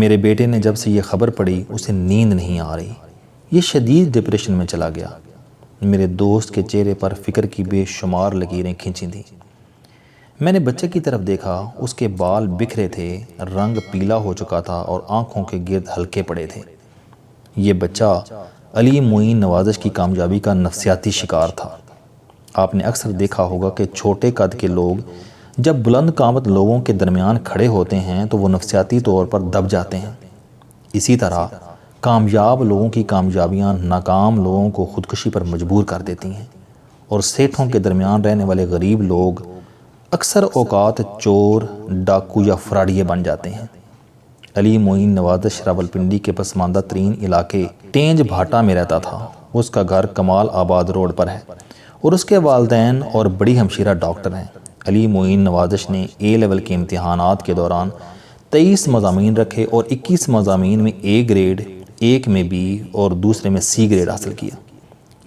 میرے بیٹے نے جب سے یہ خبر پڑھی اسے نیند نہیں آ رہی، یہ شدید ڈپریشن میں چلا گیا۔ میرے دوست کے چہرے پر فکر کی بے شمار لکیریں کھینچی تھیں۔ میں نے بچے کی طرف دیکھا، اس کے بال بکھرے تھے، رنگ پیلا ہو چکا تھا اور آنکھوں کے گرد ہلکے پڑے تھے۔ یہ بچہ علی معین نوازش کی کامیابی کا نفسیاتی شکار تھا۔ آپ نے اکثر دیکھا ہوگا کہ چھوٹے قد کے لوگ جب بلند قامت لوگوں کے درمیان کھڑے ہوتے ہیں تو وہ نفسیاتی طور پر دب جاتے ہیں۔ اسی طرح کامیاب لوگوں کی کامیابیاں ناکام لوگوں کو خودکشی پر مجبور کر دیتی ہیں، اور سیٹھوں کے درمیان رہنے والے غریب لوگ اکثر اوقات چور، ڈاکو یا فراڈیے بن جاتے ہیں۔ علی معین نوازش راولپنڈی کے پسماندہ ترین علاقے ٹینج بھاٹا میں رہتا تھا۔ اس کا گھر کمال آباد روڈ پر ہے اور اس کے والدین اور بڑی ہمشیرہ ڈاکٹر ہیں۔ علی معین نوازش نے اے لیول کے امتحانات کے دوران 23 مضامین رکھے اور 21 مضامین میں اے گریڈ، ایک میں بی اور دوسرے میں سی گریڈ حاصل کیا۔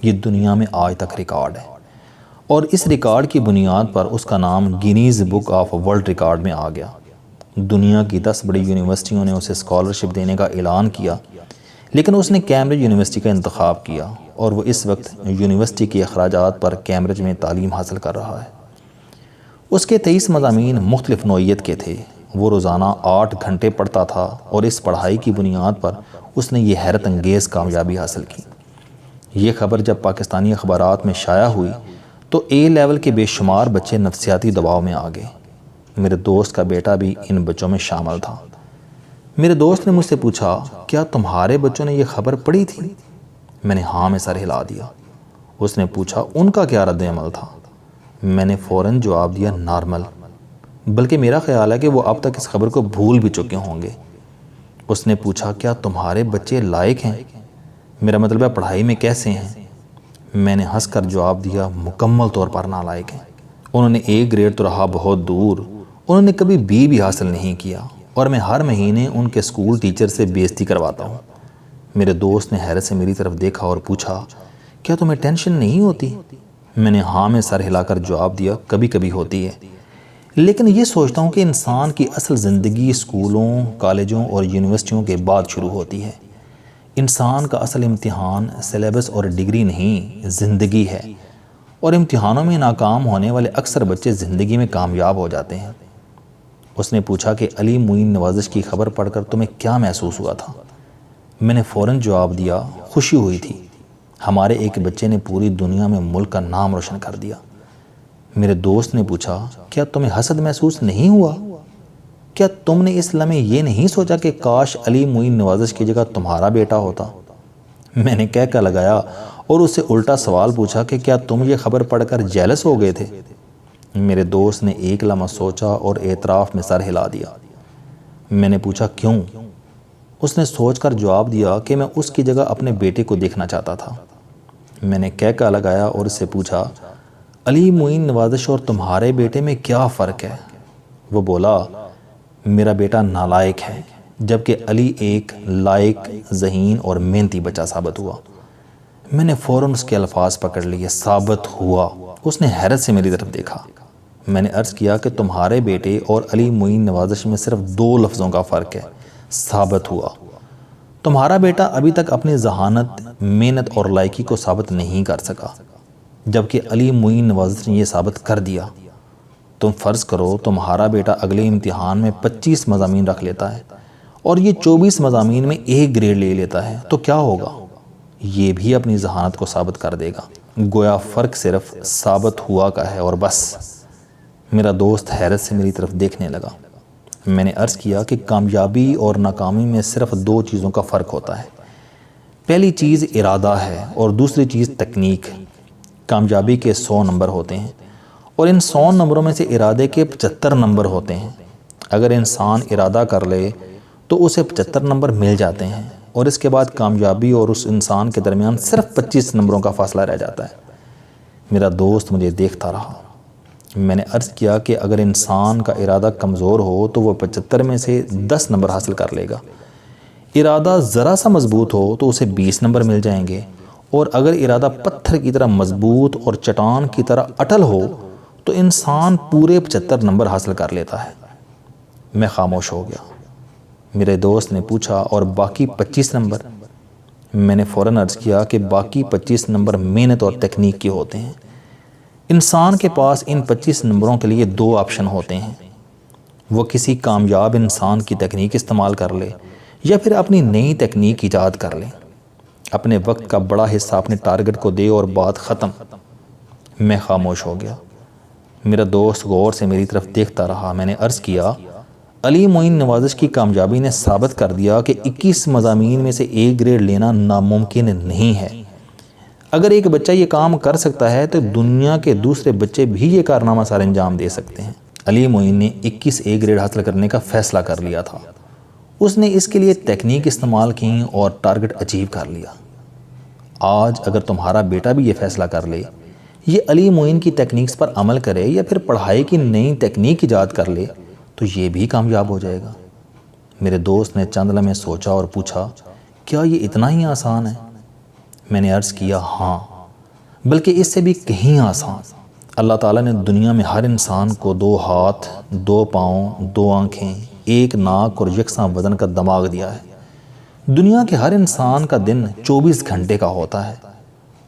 یہ دنیا میں آج تک ریکارڈ ہے، اور اس ریکارڈ کی بنیاد پر اس کا نام Guinness book of world record میں آ گیا۔ دنیا کی 10 بڑی یونیورسٹیوں نے اسے اسکالرشپ دینے کا اعلان کیا، لیکن اس نے کیمبرج یونیورسٹی کا انتخاب کیا اور وہ اس وقت یونیورسٹی کے اخراجات پر کیمبرج میں تعلیم حاصل کر رہا ہے۔ اس کے 23 مضامین مختلف نوعیت کے تھے۔ وہ روزانہ 8 گھنٹے پڑھتا تھا اور اس پڑھائی کی بنیاد پر اس نے یہ حیرت انگیز کامیابی حاصل کی۔ یہ خبر جب پاکستانی اخبارات میں شائع ہوئی تو اے لیول کے بے شمار بچے نفسیاتی دباؤ میں آ گئے۔ میرے دوست کا بیٹا بھی ان بچوں میں شامل تھا۔ میرے دوست نے مجھ سے پوچھا، کیا تمہارے بچوں نے یہ خبر پڑھی تھی؟ میں نے ہاں میں سر ہلا دیا۔ اس نے پوچھا ان کا کیا رد عمل تھا؟ میں نے فوراً جواب دیا، نارمل، بلکہ میرا خیال ہے کہ وہ اب تک اس خبر کو بھول بھی چکے ہوں گے۔ اس نے پوچھا، کیا تمہارے بچے لائق ہیں؟ میرا مطلب ہے پڑھائی میں کیسے ہیں؟ میں نے ہنس کر جواب دیا، مکمل طور پر نالائق ہیں۔ انہوں نے اے گریڈ تو رہا بہت دور، انہوں نے کبھی بی بھی حاصل نہیں کیا، اور میں ہر مہینے ان کے اسکول ٹیچر سے بےعزتی کرواتا ہوں۔ میرے دوست نے حیرت سے میری طرف دیکھا اور پوچھا، کیا تمہیں ٹینشن نہیں ہوتی؟ میں نے ہاں میں سر ہلا کر جواب دیا، کبھی کبھی ہوتی ہے، لیکن یہ سوچتا ہوں کہ انسان کی اصل زندگی اسکولوں، کالجوں اور یونیورسٹیوں کے بعد شروع ہوتی ہے۔ انسان کا اصل امتحان سلیبس اور ڈگری نہیں، زندگی ہے، اور امتحانوں میں ناکام ہونے والے اکثر بچے زندگی میں کامیاب ہو جاتے ہیں۔ اس نے پوچھا کہ علی معین نوازش کی خبر پڑھ کر تمہیں کیا محسوس ہوا تھا؟ میں نے فوراً جواب دیا، خوشی ہوئی تھی، ہمارے ایک بچے نے پوری دنیا میں ملک کا نام روشن کر دیا۔ میرے دوست نے پوچھا، کیا تمہیں حسد محسوس نہیں ہوا؟ کیا تم نے اس لمحے یہ نہیں سوچا کہ کاش علی معین نوازش کی جگہ تمہارا بیٹا ہوتا؟ میں نے کہہ کر لگایا اور اس سے الٹا سوال پوچھا کہ کیا تم یہ خبر پڑھ کر جیلس ہو گئے تھے؟ میرے دوست نے ایک لمحہ سوچا اور اعتراف میں سر ہلا دیا۔ میں نے پوچھا، کیوں؟ اس نے سوچ کر جواب دیا کہ میں اس کی جگہ اپنے بیٹے کو دیکھنا چاہتا تھا۔ میں نے کہہ کر لگایا اور اس سے پوچھا، علی معین نوازش اور تمہارے بیٹے میں کیا فرق ہے؟ وہ بولا، میرا بیٹا نالائق ہے، جبکہ علی ایک لائق، ذہین اور محنتی بچہ ثابت ہوا۔ میں نے فوراً اس کے الفاظ پکڑ لیے، ثابت ہوا۔ اس نے حیرت سے میری طرف دیکھا۔ میں نے عرض کیا کہ تمہارے بیٹے اور علی معین نوازش میں صرف 2 لفظوں کا فرق ہے، ثابت ہوا۔ تمہارا بیٹا ابھی تک اپنی ذہانت، محنت اور لائقی کو ثابت نہیں کر سکا، جبکہ علی معین نوازش نے یہ ثابت کر دیا۔ تم فرض کرو تمہارا بیٹا اگلے امتحان میں 25 مضامین رکھ لیتا ہے اور یہ 24 مضامین میں ایک گریڈ لے لیتا ہے تو کیا ہوگا؟ یہ بھی اپنی ذہانت کو ثابت کر دے گا۔ گویا فرق صرف ثابت ہوا کا ہے اور بس۔ میرا دوست حیرت سے میری طرف دیکھنے لگا۔ میں نے عرض کیا کہ کامیابی اور ناکامی میں صرف 2 چیزوں کا فرق ہوتا ہے، پہلی چیز ارادہ ہے اور دوسری چیز تکنیک۔ کامیابی کے 100 نمبر ہوتے ہیں اور ان 100 نمبروں میں سے ارادے کے 75 نمبر ہوتے ہیں۔ اگر انسان ارادہ کر لے تو اسے 75 نمبر مل جاتے ہیں، اور اس کے بعد کامیابی اور اس انسان کے درمیان صرف 25 نمبروں کا فاصلہ رہ جاتا ہے۔ میرا دوست مجھے دیکھتا رہا۔ میں نے عرض کیا کہ اگر انسان کا ارادہ کمزور ہو تو وہ 75 میں سے 10 نمبر حاصل کر لے گا، ارادہ ذرا سا مضبوط ہو تو اسے 20 نمبر مل جائیں گے، اور اگر ارادہ پتھر کی طرح مضبوط اور چٹان کی طرح اٹل ہو تو انسان پورے 75 نمبر حاصل کر لیتا ہے۔ میں خاموش ہو گیا۔ میرے دوست نے پوچھا اور باقی 25 نمبر؟ میں نے فوراً عرض کیا کہ باقی 25 نمبر محنت اور تکنیک کے ہوتے ہیں۔ انسان کے پاس ان 25 نمبروں کے لیے 2 آپشن ہوتے ہیں، وہ کسی کامیاب انسان کی تکنیک استعمال کر لے یا پھر اپنی نئی تکنیک ایجاد کر لے۔ اپنے وقت کا بڑا حصہ اپنے ٹارگٹ کو دے اور بات ختم۔ میں خاموش ہو گیا۔ میرا دوست غور سے میری طرف دیکھتا رہا۔ میں نے عرض کیا، علی معین نوازش کی کامیابی نے ثابت کر دیا کہ 21 مضامین میں سے A گریڈ لینا ناممکن نہیں ہے۔ اگر ایک بچہ یہ کام کر سکتا ہے تو دنیا کے دوسرے بچے بھی یہ کارنامہ سر انجام دے سکتے ہیں۔ علی معین نے 21 A گریڈ حاصل کرنے کا فیصلہ کر لیا تھا۔ اس نے اس کے لیے تکنیک استعمال کی اور ٹارگٹ اچیو کر لیا۔ آج اگر تمہارا بیٹا بھی یہ فیصلہ کر لے، یہ علی معین کی تکنیکس پر عمل کرے یا پھر پڑھائی کی نئی تکنیک ایجاد کر لے تو یہ بھی کامیاب ہو جائے گا۔ میرے دوست نے چند لمحے سوچا اور پوچھا، کیا یہ اتنا ہی آسان ہے؟ میں نے عرض کیا، ہاں، بلکہ اس سے بھی کہیں آسان۔ اللہ تعالیٰ نے دنیا میں ہر انسان کو 2 ہاتھ، 2 پاؤں، 2 آنکھیں، 1 ناک اور یکساں وزن کا دماغ دیا ہے۔ دنیا کے ہر انسان کا دن 24 گھنٹے کا ہوتا ہے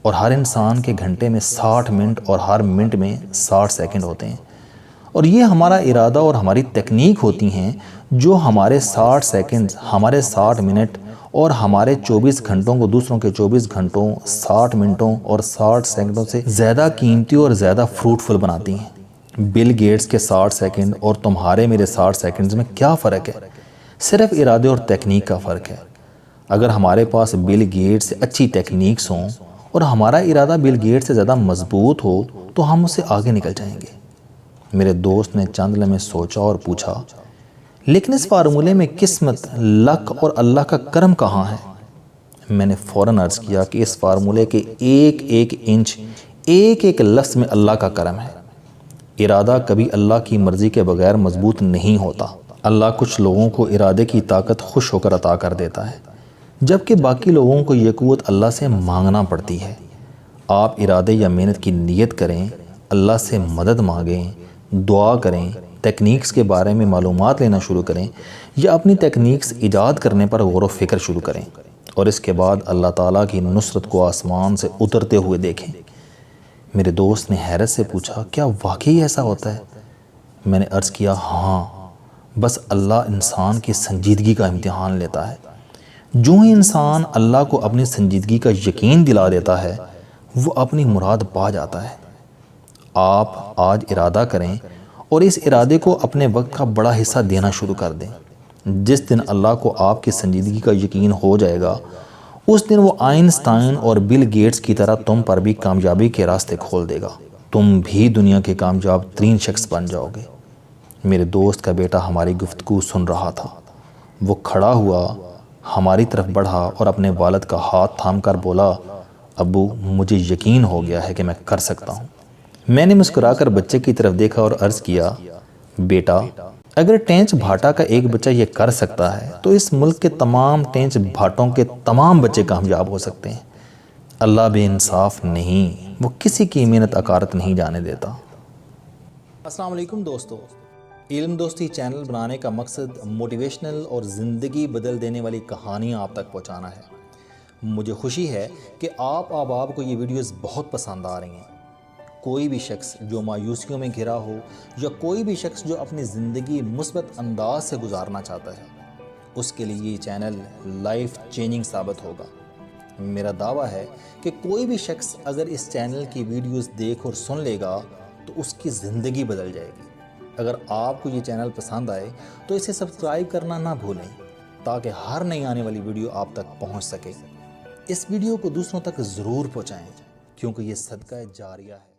اور ہر انسان کے گھنٹے میں 60 منٹ اور ہر منٹ میں 60 سیکنڈ ہوتے ہیں، اور یہ ہمارا ارادہ اور ہماری تکنیک ہوتی ہیں جو ہمارے 60 سیکنڈ، ہمارے 60 منٹ اور ہمارے 24 گھنٹوں کو دوسروں کے 24 گھنٹوں، 60 منٹوں اور 60 سیکنڈوں سے زیادہ قیمتی اور زیادہ فروٹفل بناتی ہیں۔ بل گیٹس کے 60 سیکنڈ اور تمہارے میرے 60 سیکنڈز میں کیا فرق ہے؟ صرف ارادے اور تکنیک کا فرق ہے۔ اگر ہمارے پاس بل گیٹس سے اچھی تکنیکس ہوں اور ہمارا ارادہ بل گیٹس سے زیادہ مضبوط ہو تو ہم اس سے آگے نکل جائیں گے۔ میرے دوست نے چند لمحے سوچا اور پوچھا، لیکن اس فارمولے میں قسمت، لک اور اللہ کا کرم کہاں ہے؟ میں نے فوراً عرض کیا کہ اس فارمولے کے ایک ایک انچ، ایک ایک لفظ میں اللہ کا کرم ہے۔ ارادہ کبھی اللہ کی مرضی کے بغیر مضبوط نہیں ہوتا۔ اللہ کچھ لوگوں کو ارادے کی طاقت خوش ہو کر عطا کر دیتا ہے، جبکہ باقی لوگوں کو یہ قوت اللہ سے مانگنا پڑتی ہے۔ آپ ارادے یا محنت کی نیت کریں، اللہ سے مدد مانگیں، دعا کریں، تکنیکس کے بارے میں معلومات لینا شروع کریں یا اپنی تکنیکس ایجاد کرنے پر غور و فکر شروع کریں، اور اس کے بعد اللہ تعالیٰ کی نصرت کو آسمان سے اترتے ہوئے دیکھیں۔ میرے دوست نے حیرت سے پوچھا، کیا واقعی ایسا ہوتا ہے؟ میں نے عرض کیا، ہاں، بس اللہ انسان کی سنجیدگی کا امتحان لیتا ہے۔ جو ہی انسان اللہ کو اپنی سنجیدگی کا یقین دلا دیتا ہے وہ اپنی مراد پا جاتا ہے۔ آپ آج ارادہ کریں اور اس ارادے کو اپنے وقت کا بڑا حصہ دینا شروع کر دیں۔ جس دن اللہ کو آپ کی سنجیدگی کا یقین ہو جائے گا، اس دن وہ آئنسٹائن اور بل گیٹس کی طرح تم پر بھی کامیابی کے راستے کھول دے گا۔ تم بھی دنیا کے کامیاب ترین شخص بن جاؤ گے۔ میرے دوست کا بیٹا ہماری گفتگو سن رہا تھا۔ وہ کھڑا ہوا، ہماری طرف بڑھا اور اپنے والد کا ہاتھ تھام کر بولا، ابو، مجھے یقین ہو گیا ہے کہ میں کر سکتا ہوں۔ میں نے مسکرا کر بچے کی طرف دیکھا اور عرض کیا، بیٹا، اگر ٹینچ بھاٹا کا ایک بچہ یہ کر سکتا ہے تو اس ملک کے تمام ٹینچ بھاٹوں کے تمام بچے کامیاب ہو سکتے ہیں۔ اللہ بے انصاف نہیں، وہ کسی کی محنت اکارت نہیں جانے دیتا۔ السلام علیکم دوستو۔ علم دوستی چینل بنانے کا مقصد موٹیویشنل اور زندگی بدل دینے والی کہانیاں آپ تک پہنچانا ہے۔ مجھے خوشی ہے کہ آپ احباب کو یہ ویڈیوز بہت پسند آ رہی ہیں۔ کوئی بھی شخص جو مایوسیوں میں گھرا ہو یا کوئی بھی شخص جو اپنی زندگی مثبت انداز سے گزارنا چاہتا ہے، اس کے لیے یہ چینل لائف چینجنگ ثابت ہوگا۔ میرا دعویٰ ہے کہ کوئی بھی شخص اگر اس چینل کی ویڈیوز دیکھ اور سن لے گا تو اس کی زندگی بدل جائے گی۔ اگر آپ کو یہ چینل پسند آئے تو اسے سبسکرائب کرنا نہ بھولیں تاکہ ہر نئی آنے والی ویڈیو آپ تک پہنچ سکے۔ اس ویڈیو کو دوسروں تک ضرور پہنچائیں کیونکہ یہ صدقہ جاریہ ہے۔